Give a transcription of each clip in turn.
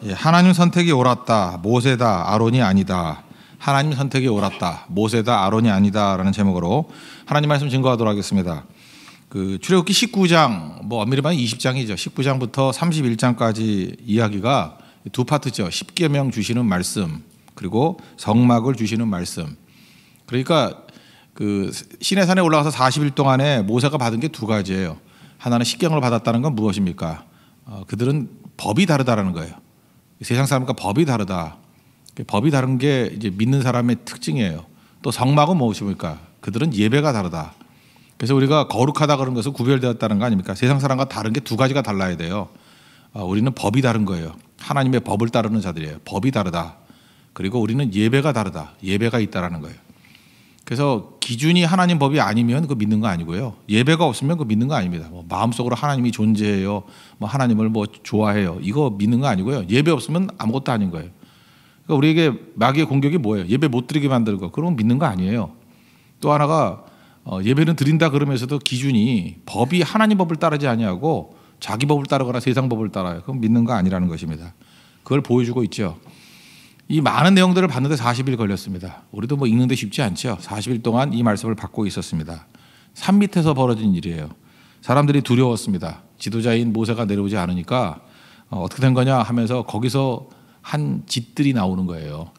예, 하나님 선택이 옳았다. 모세다. 아론이 아니다. 하나님 선택이 옳았다. 모세다. 아론이 아니다라는 제목으로 하나님 말씀 증거하도록 하겠습니다. 출애굽기 19장, 엄밀히 말하면 20장이죠. 19장부터 31장까지 이야기가 두 파트죠. 십계명 주시는 말씀, 그리고 성막을 주시는 말씀. 그러니까 시내산에 올라가서 40일 동안에 모세가 받은 게 두 가지예요. 하나는 십계명을 받았다는 건 무엇입니까? 그들은 법이 다르다라는 거예요. 세상 사람과 법이 다르다. 법이 다른 게 이제 믿는 사람의 특징이에요. 또 성막은 무엇입니까? 그들은 예배가 다르다. 그래서 우리가 거룩하다 그런 것은 구별되었다는 거 아닙니까? 세상 사람과 다른 게 두 가지가 달라야 돼요. 우리는 법이 다른 거예요. 하나님의 법을 따르는 자들이에요. 법이 다르다. 그리고 우리는 예배가 다르다. 예배가 있다라는 거예요. 그래서 기준이 하나님 법이 아니면 그거 믿는 거 아니고요. 예배가 없으면 그거 믿는 거 아닙니다. 마음속으로 하나님이 존재해요. 하나님을 좋아해요. 이거 믿는 거 아니고요. 예배 없으면 아무것도 아닌 거예요. 그러니까 우리에게 마귀의 공격이 뭐예요? 예배 못 드리게 만들고. 그러면 믿는 거 아니에요. 또 하나가 예배는 드린다 그러면서도 기준이 법이 하나님 법을 따르지 아니하고 자기 법을 따르거나 세상 법을 따라요. 그럼 믿는 거 아니라는 것입니다. 그걸 보여주고 있죠. 이 많은 내용들을 봤는데 40일 걸렸습니다. 우리도 읽는데 쉽지 않죠. 40일 동안 이 말씀을 받고 있었습니다. 산 밑에서 벌어진 일이에요. 사람들이 두려웠습니다. 지도자인 모세가 내려오지 않으니까 어떻게 된 거냐 하면서 거기서 한 짓들이 나오는 거예요.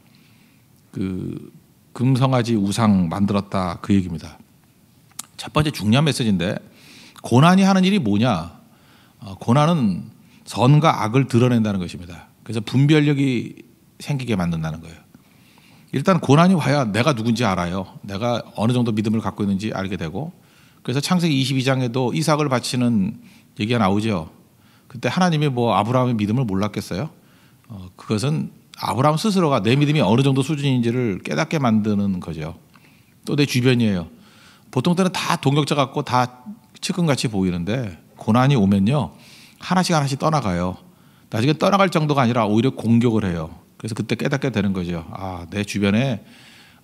금성아지 우상 만들었다 그 얘기입니다. 첫 번째 중요한 메시지인데, 고난이 하는 일이 뭐냐? 고난은 선과 악을 드러낸다는 것입니다. 그래서 분별력이 생기게 만든다는 거예요. 일단 고난이 와야 내가 누군지 알아요. 내가 어느 정도 믿음을 갖고 있는지 알게 되고, 그래서 창세기 22장에도 이삭을 바치는 얘기가 나오죠. 그때 하나님이 아브라함의 믿음을 몰랐겠어요? 그것은 아브라함 스스로가 내 믿음이 어느 정도 수준인지를 깨닫게 만드는 거죠. 또 내 주변이에요. 보통 때는 다 동역자 같고 다 측근같이 보이는데, 고난이 오면요 하나씩 떠나가요. 나중에 떠나갈 정도가 아니라 오히려 공격을 해요. 그래서 그때 깨닫게 되는 거죠. 내 주변에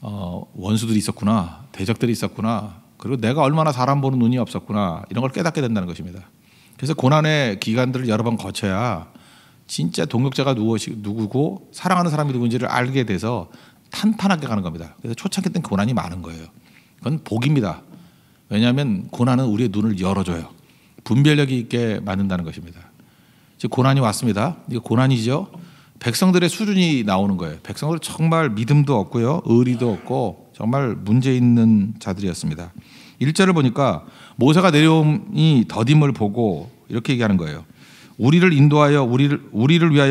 원수들이 있었구나, 대적들이 있었구나, 그리고 내가 얼마나 사람 보는 눈이 없었구나, 이런 걸 깨닫게 된다는 것입니다. 그래서 고난의 기간들을 여러 번 거쳐야 진짜 동역자가 누구고 사랑하는 사람이 누군지를 알게 돼서 탄탄하게 가는 겁니다. 그래서 초창기 때는 고난이 많은 거예요. 그건 복입니다. 왜냐하면 고난은 우리의 눈을 열어줘요. 분별력이 있게 만든다는 것입니다. 즉 고난이 왔습니다. 이거 고난이죠. 백성들의 수준이 나오는 거예요. 백성들 정말 믿음도 없고요, 의리도 없고 정말 문제 있는 자들이었습니다. 1절을 보니까 모세가 내려옴이 더딤을 보고 이렇게 얘기하는 거예요. 우리를 위하여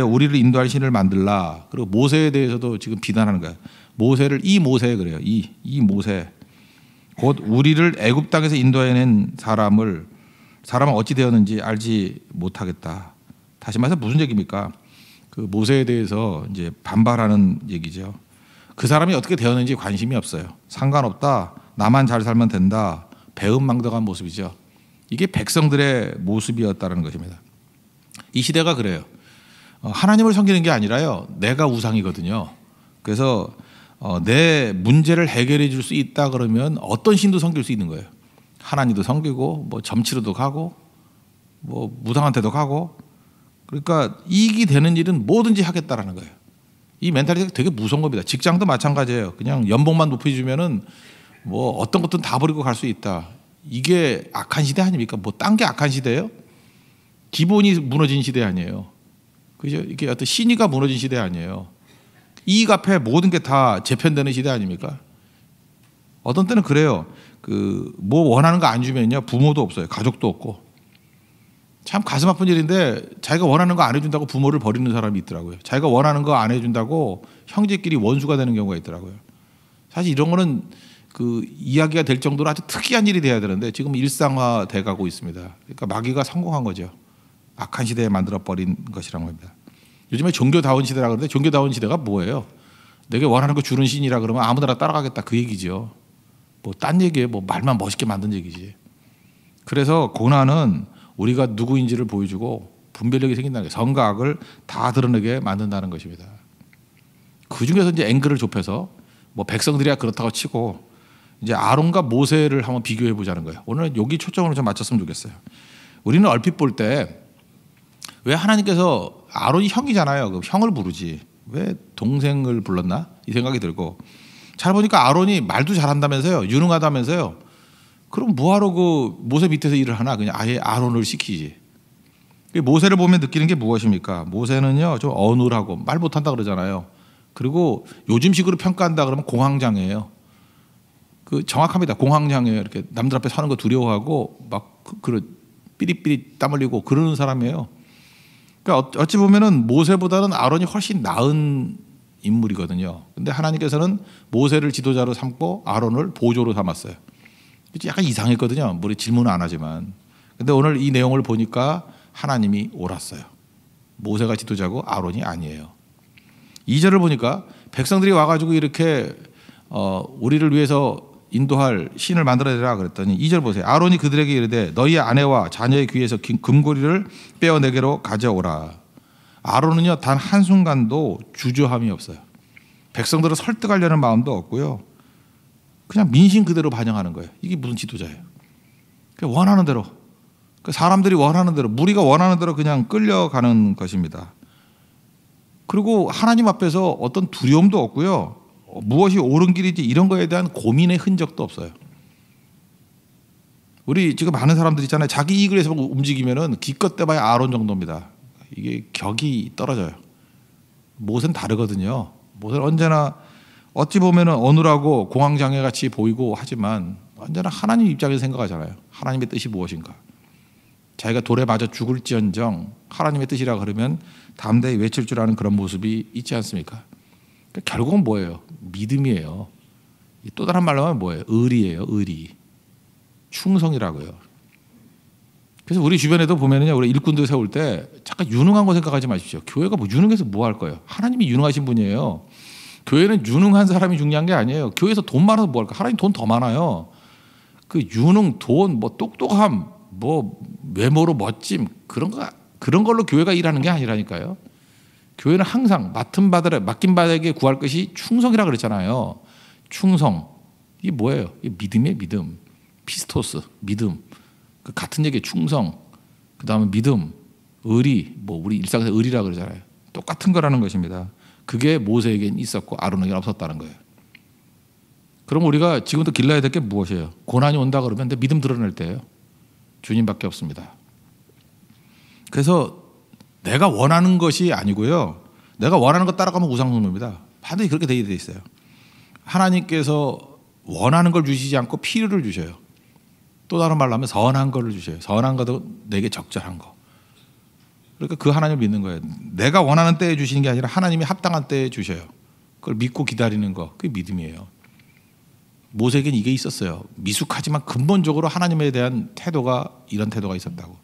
우리를 인도할 신을 만들라. 그리고 모세에 대해서도 지금 비난하는 거예요. 모세를 이 모세 그래요. 이 모세. 곧 우리를 애굽 땅에서 인도해낸 사람은 어찌 되었는지 알지 못하겠다. 다시 말해서 무슨 얘기입니까? 모세에 대해서 이제 반발하는 얘기죠. 그 사람이 어떻게 되었는지 관심이 없어요. 상관없다. 나만 잘 살면 된다. 배은망덕한 모습이죠. 이게 백성들의 모습이었다는 것입니다. 이 시대가 그래요. 하나님을 섬기는 게 아니라요, 내가 우상이거든요. 그래서 내 문제를 해결해 줄 수 있다 그러면 어떤 신도 섬길 수 있는 거예요. 하나님도 섬기고 점치러도 가고 무당한테도 가고, 그러니까 이익이 되는 일은 뭐든지 하겠다라는 거예요. 이 멘탈리티가 되게 무서운 겁니다. 직장도 마찬가지예요. 그냥 연봉만 높여주면은 어떤 것든 다 버리고 갈 수 있다. 이게 악한 시대 아닙니까? 딴 게 악한 시대예요? 기본이 무너진 시대 아니에요. 그죠? 이게 어떤 신의가 무너진 시대 아니에요. 이익 앞에 모든 게 다 재편되는 시대 아닙니까? 어떤 때는 그래요. 원하는 거 안 주면요, 부모도 없어요. 가족도 없고. 참 가슴 아픈 일인데, 자기가 원하는 거 안 해준다고 부모를 버리는 사람이 있더라고요. 자기가 원하는 거 안 해준다고 형제끼리 원수가 되는 경우가 있더라고요. 사실 이런 거는 이야기가 될 정도로 아주 특이한 일이 돼야 되는데 지금 일상화돼 가고 있습니다. 그러니까 마귀가 성공한 거죠. 악한 시대에 만들어버린 것이라는 겁니다. 요즘에 종교다운 시대라 그러는데, 종교다운 시대가 뭐예요? 내가 원하는 거 주는 신이라 그러면 아무나 따라가겠다 그 얘기죠. 딴 얘기예요. 말만 멋있게 만든 얘기지. 그래서 고난은 우리가 누구인지를 보여주고 분별력이 생긴다는 거예요. 선과 악을 다 드러내게 만든다는 것입니다. 그 중에서 이제 앵글을 좁혀서 백성들이야 그렇다고 치고 이제 아론과 모세를 한번 비교해 보자는 거예요. 오늘 여기 초점을 좀 맞췄으면 좋겠어요. 우리는 얼핏 볼 때 왜 하나님께서 아론이 형이잖아요. 그럼 형을 부르지 왜 동생을 불렀나 이 생각이 들고, 잘 보니까 아론이 말도 잘한다면서요, 유능하다면서요. 그럼 뭐하러 그 모세 밑에서 일을 하나, 그냥 아예 아론을 시키지. 모세를 보면 느끼는 게 무엇입니까? 모세는요 좀 어눌하고 말 못한다 그러잖아요. 그리고 요즘식으로 평가한다 그러면 공황장애예요. 그 정확합니다. 공황장애예요. 이렇게 남들 앞에 서는 거 두려워하고 막 삐릿삐릿 땀 흘리고 그러는 사람이에요. 그러니까 어찌 보면은 모세보다는 아론이 훨씬 나은 인물이거든요. 근데 하나님께서는 모세를 지도자로 삼고 아론을 보조로 삼았어요. 약간 이상했거든요. 우리 질문은 안 하지만. 근데 오늘 이 내용을 보니까 하나님이 옳았어요. 모세가 지도자고 아론이 아니에요. 2절을 보니까 백성들이 와가지고 이렇게 우리를 위해서 인도할 신을 만들어내라 그랬더니 2절 보세요. 아론이 그들에게 이르되 너희의 아내와 자녀의 귀에서 금고리를 빼어 내게로 가져오라. 아론은요 단 한순간도 주저함이 없어요. 백성들을 설득하려는 마음도 없고요. 그냥 민심 그대로 반영하는 거예요. 이게 무슨 지도자예요. 원하는 대로, 사람들이 원하는 대로, 무리가 원하는 대로 그냥 끌려가는 것입니다. 그리고 하나님 앞에서 어떤 두려움도 없고요. 무엇이 옳은 길이지 이런 거에 대한 고민의 흔적도 없어요. 우리 지금 많은 사람들 있잖아요. 자기 이익을 위해서 움직이면은 기껏 대봐야 아론 정도입니다. 이게 격이 떨어져요. 모세는 다르거든요. 모세는 언제나 어찌 보면은 어눌하고 공황장애 같이 보이고 하지만 언제나 하나님 입장에서 생각하잖아요. 하나님의 뜻이 무엇인가. 자기가 돌에 맞아 죽을지언정 하나님의 뜻이라 그러면 담대히 외칠 줄 아는 그런 모습이 있지 않습니까? 그러니까 결국은 뭐예요? 믿음이에요. 또 다른 말로 하면 뭐예요? 의리예요. 의리. 충성이라고요. 그래서 우리 주변에도 보면은요, 우리 일꾼들 세울 때 잠깐 유능한 거 생각하지 마십시오. 교회가 뭐 유능해서 뭐 할 거예요? 하나님이 유능하신 분이에요. 교회는 유능한 사람이 중요한 게 아니에요. 교회에서 돈 많아서 뭐 할까? 하나님 돈 더 많아요. 그 유능, 돈, 뭐 똑똑함, 뭐 외모로 멋짐 그런 걸로 교회가 일하는 게 아니라니까요. 교회는 항상 맡긴 바에게 구할 것이 충성이라 그랬잖아요. 충성. 이게 뭐예요? 이게 믿음이에요. 믿음. 피스토스. 믿음. 같은 얘기에 충성. 그다음에 믿음. 의리. 뭐 우리 일상에서 의리라 그러잖아요. 똑같은 거라는 것입니다. 그게 모세에겐 있었고 아론에게는 없었다는 거예요. 그럼 우리가 지금도 길러야 될 게 무엇이에요? 고난이 온다 그러면 내 믿음 드러낼 때예요. 주님밖에 없습니다. 그래서 내가 원하는 것이 아니고요. 내가 원하는 것 따라가면 우상숭배입니다. 반드시 그렇게 되어 있어요. 하나님께서 원하는 걸 주시지 않고 필요를 주셔요. 또 다른 말로 하면 선한 거를 주셔요. 선한 것도 내게 적절한 거. 그러니까 그 하나님을 믿는 거예요. 내가 원하는 때에 주시는 게 아니라 하나님이 합당한 때에 주셔요. 그걸 믿고 기다리는 거. 그게 믿음이에요. 모세에겐 이게 있었어요. 미숙하지만 근본적으로 하나님에 대한 태도가 이런 태도가 있었다고.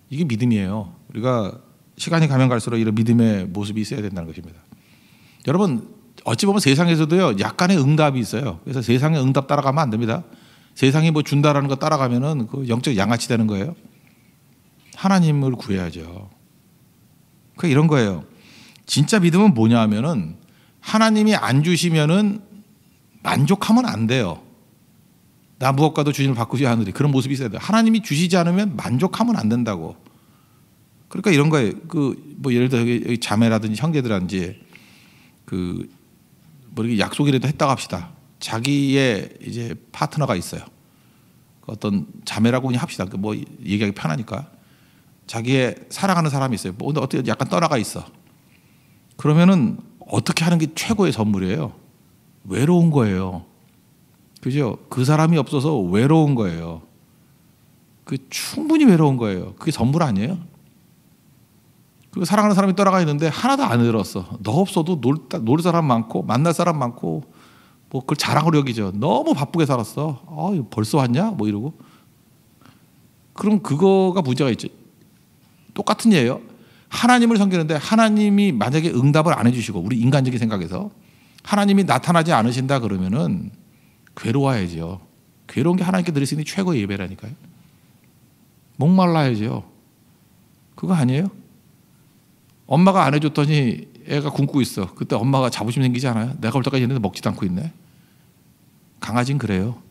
이게 믿음이에요. 우리가 시간이 가면 갈수록 이런 믿음의 모습이 있어야 된다는 것입니다. 여러분 어찌 보면 세상에서도요 약간의 응답이 있어요. 그래서 세상의 응답 따라가면 안 됩니다. 세상이 뭐 준다라는 거 따라가면은 그 영적 양아치 되는 거예요. 하나님을 구해야죠. 그 이런 거예요. 진짜 믿음은 뭐냐 하면은 하나님이 안 주시면은 만족하면 안 돼요. 나 무엇과도 주님을 바꾸지 않으리. 그런 모습이 있어야 돼요. 하나님이 주시지 않으면 만족하면 안 된다고. 그러니까 이런 거예요. 뭐 예를 들어 여기 자매라든지 형제들한지 뭐 이렇게 약속이라도 했다고 합시다. 자기의 이제 파트너가 있어요. 어떤 자매라고 그냥 합시다. 뭐 얘기하기 편하니까. 자기의 사랑하는 사람이 있어요. 뭐 근데 어떻게 약간 떠나가 있어. 그러면은 어떻게 하는 게 최고의 선물이에요? 외로운 거예요. 그죠? 그 사람이 없어서 외로운 거예요. 충분히 외로운 거예요. 그게 선물 아니에요? 그리고 사랑하는 사람이 떠나가 있는데 하나도 안 들었어. 너 없어도 놀 사람 많고 만날 사람 많고 뭐 그걸 자랑으로 여기죠. 너무 바쁘게 살았어. 벌써 왔냐? 뭐 이러고. 그럼 그거가 문제가 있죠. 똑같은 예예요. 하나님을 섬기는데 하나님이 만약에 응답을 안 해주시고 우리 인간적인 생각에서 하나님이 나타나지 않으신다 그러면은 괴로워야죠. 괴로운 게 하나님께 드릴 수 있는 최고의 예배라니까요. 목말라야죠. 그거 아니에요? 엄마가 안 해줬더니 애가 굶고 있어. 그때 엄마가 자부심 생기지 않아요? 내가 올 때까지 얘네들 먹지도 않고 있네. 강아지는 그래요.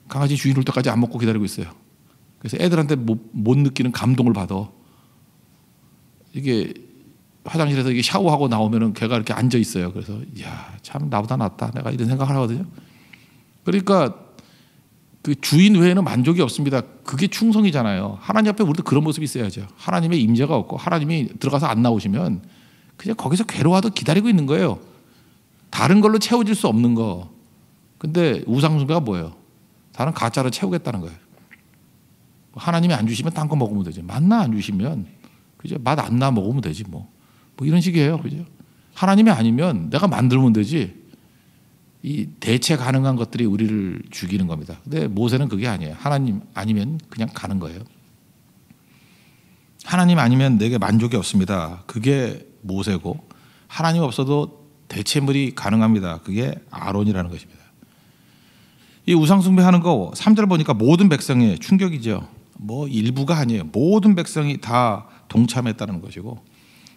강아지 주인 올 때까지 안 먹고 기다리고 있어요. 그래서 애들한테 못 느끼는 감동을 받아. 이게 화장실에서 이게 샤워하고 나오면은 걔가 이렇게 앉아 있어요. 그래서 야, 참 나보다 낫다. 내가 이런 생각을 하거든요. 그러니까 그 주인 외에는 만족이 없습니다. 그게 충성이잖아요. 하나님 앞에 우리도 그런 모습이 있어야죠. 하나님의 임재가 없고 하나님이 들어가서 안 나오시면 그냥 거기서 괴로워도 기다리고 있는 거예요. 다른 걸로 채워질 수 없는 거. 근데 우상숭배가 뭐예요? 다른 가짜로 채우겠다는 거예요. 하나님이 안 주시면 딴 거 먹으면 되지. 만나 안 주시면 그죠? 맛 안 나 먹으면 되지 뭐 이런 식이에요. 그죠? 하나님이 아니면 내가 만들면 되지. 이 대체 가능한 것들이 우리를 죽이는 겁니다. 근데 모세는 그게 아니에요. 하나님 아니면 그냥 가는 거예요. 하나님 아니면 내게 만족이 없습니다. 그게 모세고 하나님 없어도 대체물이 가능합니다. 그게 아론이라는 것입니다. 이 우상숭배하는 거 3절 보니까 모든 백성의 충격이죠. 뭐 일부가 아니에요. 모든 백성이 다 동참했다는 것이고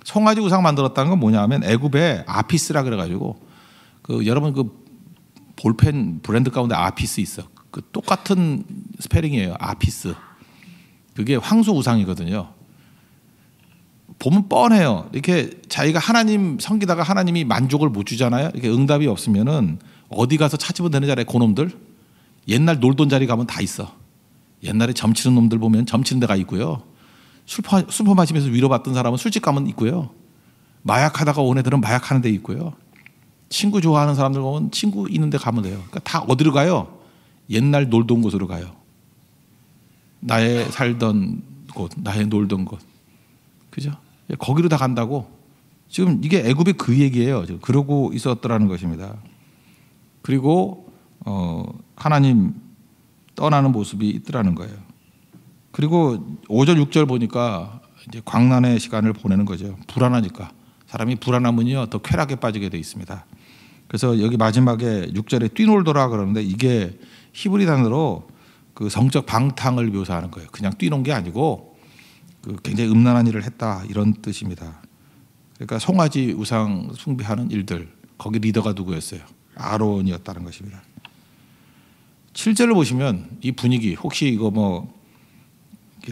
송아지 우상 만들었다는 건 뭐냐 하면 애굽에 아피스라 그래가지고 그 여러분 그 볼펜 브랜드 가운데 아피스 있어. 그 똑같은 스페링이에요. 아피스. 그게 황소 우상이거든요. 보면 뻔해요. 이렇게 자기가 하나님 섬기다가 하나님이 만족을 못 주잖아요. 이렇게 응답이 없으면은 어디 가서 찾으면 되는 자리에 그놈들 옛날 놀던 자리 가면 다 있어. 옛날에 점치는 놈들 보면 점치는 데가 있고요. 술 마시면서 위로받던 사람은 술집 가면 있고요. 마약하다가 온 애들은 마약하는 데 있고요. 친구 좋아하는 사람들 보면 친구 있는 데 가면 돼요. 그러니까 다 어디로 가요? 옛날 놀던 곳으로 가요. 나의 살던 곳, 나의 놀던 곳. 그죠? 거기로 다 간다고. 지금 이게 애굽의 그 얘기예요. 그러고 있었더라는 것입니다. 그리고 하나님 떠나는 모습이 있더라는 거예요. 그리고 5절 6절 보니까 이제 광란의 시간을 보내는 거죠. 불안하니까. 사람이 불안하면요 더 쾌락에 빠지게 돼 있습니다. 그래서 여기 마지막에 6절에 뛰놀더라 그러는데 이게 히브리 단어로 그 성적 방탕을 묘사하는 거예요. 그냥 뛰는 게 아니고 그 굉장히 음란한 일을 했다 이런 뜻입니다. 그러니까 송아지 우상 숭배하는 일들 거기 리더가 누구였어요? 아론이었다는 것입니다. 7절을 보시면 이 분위기 혹시 이거 뭐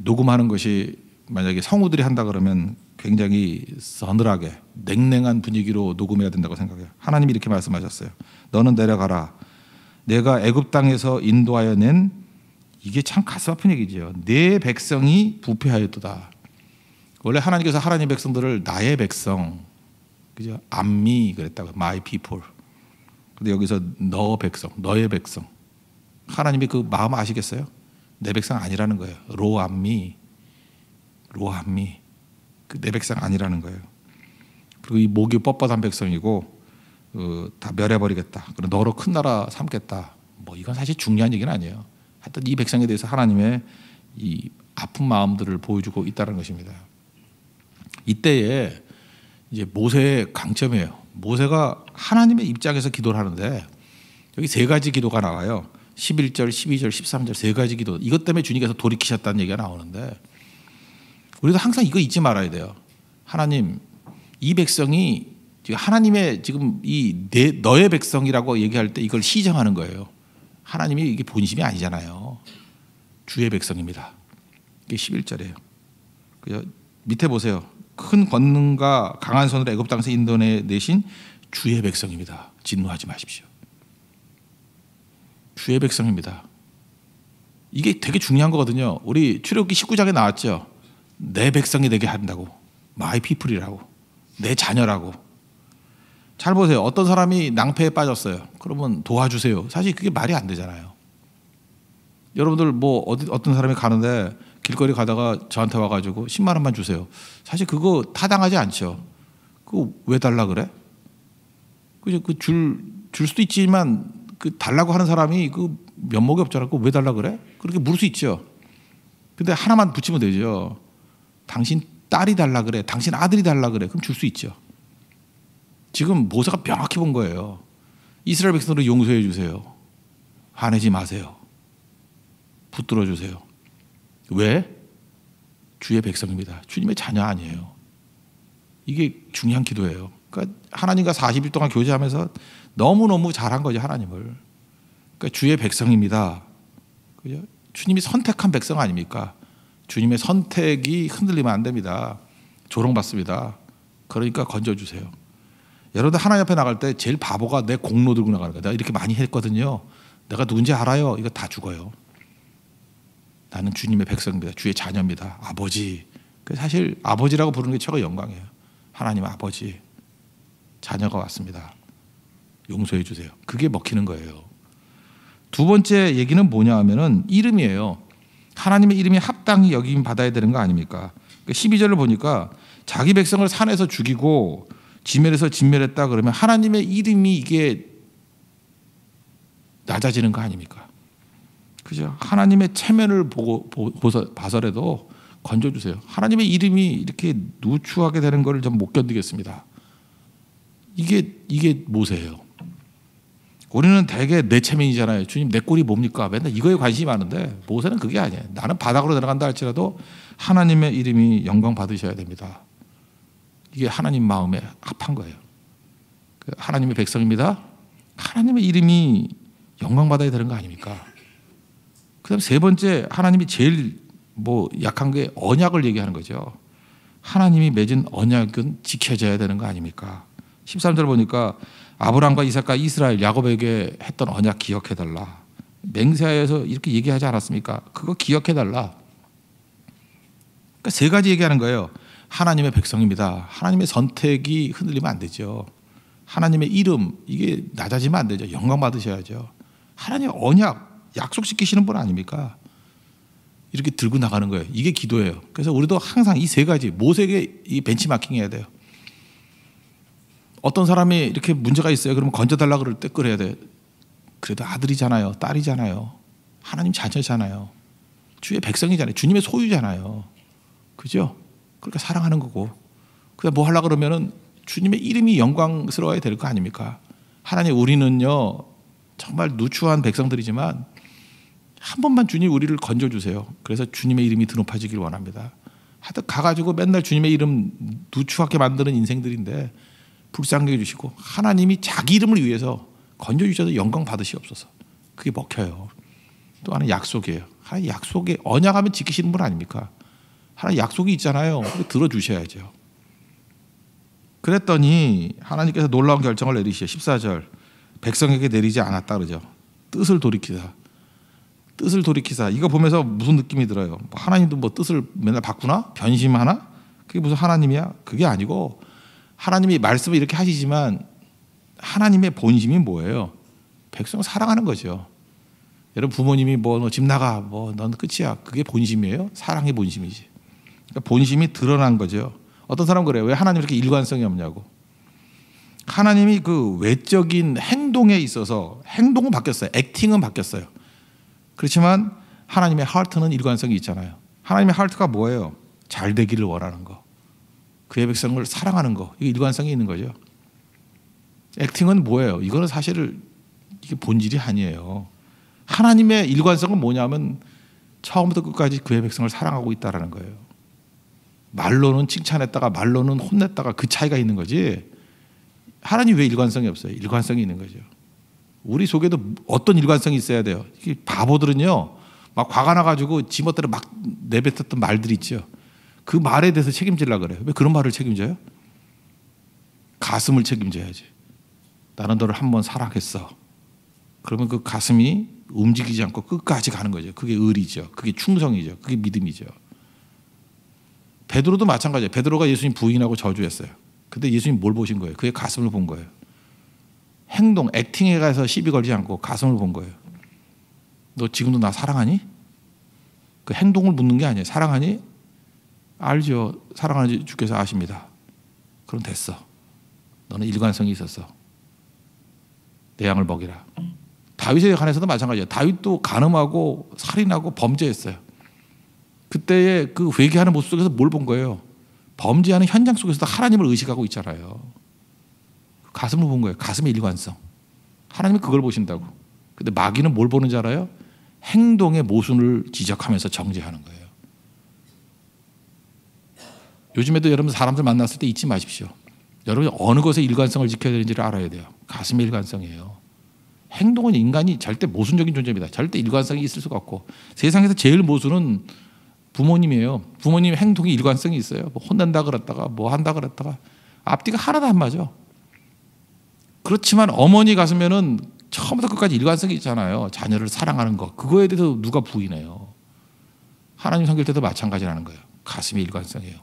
녹음하는 것이 만약에 성우들이 한다 그러면 굉장히 서늘하게 냉랭한 분위기로 녹음해야 된다고 생각해요. 하나님이 이렇게 말씀하셨어요. 너는 내려가라. 내가 애굽 땅에서 인도하여 낸 이게 참 가슴 아픈 얘기죠. 내 백성이 부패하였도다. 원래 하나님께서 하나님 백성들을 나의 백성, 그죠? 암미 그랬다고, my people. 근데 여기서 너 백성, 너의 백성. 하나님이 그 마음 아시겠어요? 내 백성 아니라는 거예요. 로암미, 로암미. 그 내 백성 아니라는 거예요. 그리고 이 목이 뻣뻣한 백성이고 다 멸해버리겠다. 그리고 너로 큰 나라 삼겠다. 뭐 이건 사실 중요한 얘기는 아니에요. 하여튼 이 백성에 대해서 하나님의 이 아픈 마음들을 보여주고 있다는 것입니다. 이때에 이제 모세의 강점이에요. 모세가 하나님의 입장에서 기도를 하는데 여기 세 가지 기도가 나와요. 11절, 12절, 13절 세 가지 기도. 이것 때문에 주님께서 돌이키셨다는 얘기가 나오는데 우리도 항상 이거 잊지 말아야 돼요. 하나님, 이 백성이 하나님의 지금 너의 백성이라고 얘기할 때 이걸 시정하는 거예요. 하나님이 이게 본심이 아니잖아요. 주의 백성입니다. 이게 11절이에요. 밑에 보세요. 큰 권능과 강한 손으로 애굽 땅에서 인도내신 주의 백성입니다. 진노하지 마십시오. 주의 백성입니다. 이게 되게 중요한 거거든요. 우리 출애굽기 19장에 나왔죠. 내 백성이 되게 한다고. my people이라고. 내 자녀라고. 잘 보세요. 어떤 사람이 낭패에 빠졌어요. 그러면 도와주세요. 사실 그게 말이 안 되잖아요. 여러분들 뭐 어떤 사람이 가는데 길거리 가다가 저한테 와가지고 10만 원만 주세요. 사실 그거 타당하지 않죠. 그거 왜 달라 그래? 그죠? 줄 수도 있지만 그 달라고 하는 사람이 그 면목이 없잖아. 그거 왜 달라 그래? 그렇게 물을 수 있죠. 근데 하나만 붙이면 되죠. 당신 딸이 달라 그래. 당신 아들이 달라 그래. 그럼 줄 수 있죠. 지금 모세가 명확히 본 거예요. 이스라엘 백성들을 용서해 주세요. 화내지 마세요. 붙들어 주세요. 왜? 주의 백성입니다. 주님의 자녀 아니에요. 이게 중요한 기도예요. 그러니까 하나님과 40일 동안 교제하면서 너무너무 잘한 거죠. 하나님을. 그러니까 주의 백성입니다. 그죠? 주님이 선택한 백성 아닙니까? 주님의 선택이 흔들리면 안 됩니다. 조롱받습니다. 그러니까 건져주세요. 여러분들 하나님 앞에 나갈 때 제일 바보가 내 공로 들고 나가는 거예요. 내가 이렇게 많이 했거든요. 내가 누군지 알아요. 이거 다 죽어요. 나는 주님의 백성입니다. 주의 자녀입니다. 아버지. 사실 아버지라고 부르는 게 최고 영광이에요. 하나님 아버지. 자녀가 왔습니다. 용서해 주세요. 그게 먹히는 거예요. 두 번째 얘기는 뭐냐 하면은 이름이에요. 하나님의 이름이 합당히 여김 받아야 되는 거 아닙니까? 12절을 보니까 자기 백성을 산에서 죽이고 지면에서 진멸했다 그러면 하나님의 이름이 이게 낮아지는 거 아닙니까? 그죠? 하나님의 체면을 봐서라도 건져주세요. 하나님의 이름이 이렇게 누추하게 되는 걸 좀 못 견디겠습니다. 이게 모세예요. 우리는 대개 내 체면이잖아요. 주님 내 꼴이 뭡니까? 맨날 이거에 관심이 많은데 모세는 그게 아니에요. 나는 바닥으로 들어간다 할지라도 하나님의 이름이 영광 받으셔야 됩니다. 이게 하나님 마음에 합한 거예요. 하나님의 백성입니다. 하나님의 이름이 영광 받아야 되는 거 아닙니까? 그다음 세 번째 하나님이 제일 약한 게 언약을 얘기하는 거죠. 하나님이 맺은 언약은 지켜져야 되는 거 아닙니까? 13절 보니까 아브라함과 이삭과 이스라엘 야곱에게 했던 언약 기억해달라. 맹세하여서 이렇게 얘기하지 않았습니까? 그거 기억해달라. 그러니까 세 가지 얘기하는 거예요. 하나님의 백성입니다. 하나님의 선택이 흔들리면 안 되죠. 하나님의 이름 이게 낮아지면 안 되죠. 영광 받으셔야죠. 하나님의 언약 약속시키시는 분 아닙니까? 이렇게 들고 나가는 거예요. 이게 기도예요. 그래서 우리도 항상 이 세 가지 모세에게 이 벤치마킹 해야 돼요. 어떤 사람이 이렇게 문제가 있어요. 그러면 건져달라 그럴 때 그래야 돼. 그래도 아들이잖아요. 딸이잖아요. 하나님 자녀잖아요. 주의 백성이잖아요. 주님의 소유잖아요. 그죠? 그러니까 사랑하는 거고. 그냥 뭐 하려고 그러면은 주님의 이름이 영광스러워야 될 거 아닙니까? 하나님 우리는요 정말 누추한 백성들이지만 한 번만 주님 우리를 건져주세요. 그래서 주님의 이름이 드높아지길 원합니다. 하여튼 가가지고 맨날 주님의 이름 누추하게 만드는 인생들인데 불쌍히 해주시고 하나님이 자기 이름을 위해서 건져주셔서 영광 받으시옵소서. 그게 먹혀요. 또 하나는 약속이에요. 하나님 약속에 언약하면 지키시는 분 아닙니까? 하나님 약속이 있잖아요. 들어주셔야죠. 그랬더니 하나님께서 놀라운 결정을 내리시죠. 14절 백성에게 내리지 않았다 그러죠. 뜻을 돌이키다. 뜻을 돌이키사. 이거 보면서 무슨 느낌이 들어요? 하나님도 뭐 뜻을 맨날 바꾸나? 변심하나? 그게 무슨 하나님이야? 그게 아니고 하나님이 말씀을 이렇게 하시지만 하나님의 본심이 뭐예요? 백성을 사랑하는 거죠. 여러분 부모님이 너 집 나가 넌 끝이야. 그게 본심이에요? 사랑의 본심이지. 그러니까 본심이 드러난 거죠. 어떤 사람은 그래요. 왜 하나님 이렇게 일관성이 없냐고. 하나님이 그 외적인 행동에 있어서 행동은 바뀌었어요. 액팅은 바뀌었어요. 그렇지만 하나님의 하트는 일관성이 있잖아요. 하나님의 하트가 뭐예요? 잘 되기를 원하는 거. 그의 백성을 사랑하는 거. 이게 일관성이 있는 거죠. 액팅은 뭐예요? 이거는 사실 이게 본질이 아니에요. 하나님의 일관성은 뭐냐면 처음부터 끝까지 그의 백성을 사랑하고 있다는 거예요. 말로는 칭찬했다가 말로는 혼냈다가 그 차이가 있는 거지. 하나님 왜 일관성이 없어요? 일관성이 있는 거죠. 우리 속에도 어떤 일관성이 있어야 돼요. 바보들은요, 막 화가 나가지고 지멋대로 막 내뱉었던 말들이 있죠. 그 말에 대해서 책임지려고 그래요. 왜 그런 말을 책임져요? 가슴을 책임져야지. 나는 너를 한번 사랑했어. 그러면 그 가슴이 움직이지 않고 끝까지 가는 거죠. 그게 의리죠. 그게 충성이죠. 그게 믿음이죠. 베드로도 마찬가지예요. 베드로가 예수님 부인하고 저주했어요. 근데 예수님 뭘 보신 거예요? 그의 가슴을 본 거예요. 행동, 액팅에 가서 시비 걸지 않고 가슴을 본 거예요. 너 지금도 나 사랑하니? 그 행동을 묻는 게 아니에요. 사랑하니? 알죠. 사랑하는지 주께서 아십니다. 그럼 됐어. 너는 일관성이 있었어. 내 양을 먹이라. 다윗에 관해서도 마찬가지예요. 다윗도 간음하고 살인하고 범죄했어요. 그때의 그 회개하는 모습 속에서 뭘 본 거예요? 범죄하는 현장 속에서도 하나님을 의식하고 있잖아요. 가슴을 본 거예요. 가슴의 일관성. 하나님이 그걸 보신다고. 근데 마귀는 뭘 보는지 알아요? 행동의 모순을 지적하면서 정죄하는 거예요. 요즘에도 여러분 사람들 만났을 때 잊지 마십시오. 여러분이 어느 것에 일관성을 지켜야 되는지를 알아야 돼요. 가슴의 일관성이에요. 행동은 인간이 절대 모순적인 존재입니다. 절대 일관성이 있을 수가 없고 세상에서 제일 모순은 부모님이에요. 부모님 행동이 일관성이 있어요. 뭐 혼낸다 그랬다가 뭐 한다 그랬다가 앞뒤가 하나도 안 맞아. 그렇지만 어머니 가슴에는 처음부터 끝까지 일관성이 있잖아요. 자녀를 사랑하는 것. 그거에 대해서 누가 부인해요. 하나님 섬길 때도 마찬가지라는 거예요. 가슴이 일관성이에요.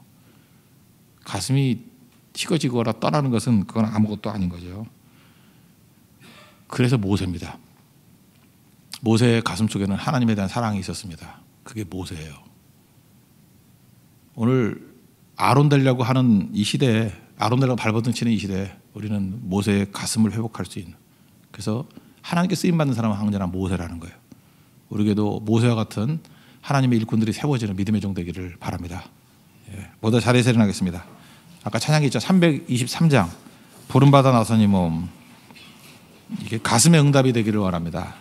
가슴이 식어지거나 떠나는 것은 그건 아무것도 아닌 거죠. 그래서 모세입니다. 모세의 가슴 속에는 하나님에 대한 사랑이 있었습니다. 그게 모세예요. 오늘 아론 되려고 하는 이 시대에, 아론 되려고 발버둥 치는 이 시대에 우리는 모세의 가슴을 회복할 수 있는, 그래서 하나님께 쓰임받는 사람은 항상 모세라는 거예요. 우리에게도 모세와 같은 하나님의 일꾼들이 세워지는 믿음의 종 되기를 바랍니다. 모두 자리에서 일어나겠습니다. 아까 찬양이 있죠. 323장 부름받아 나서니 몸, 이게 가슴의 응답이 되기를 원합니다.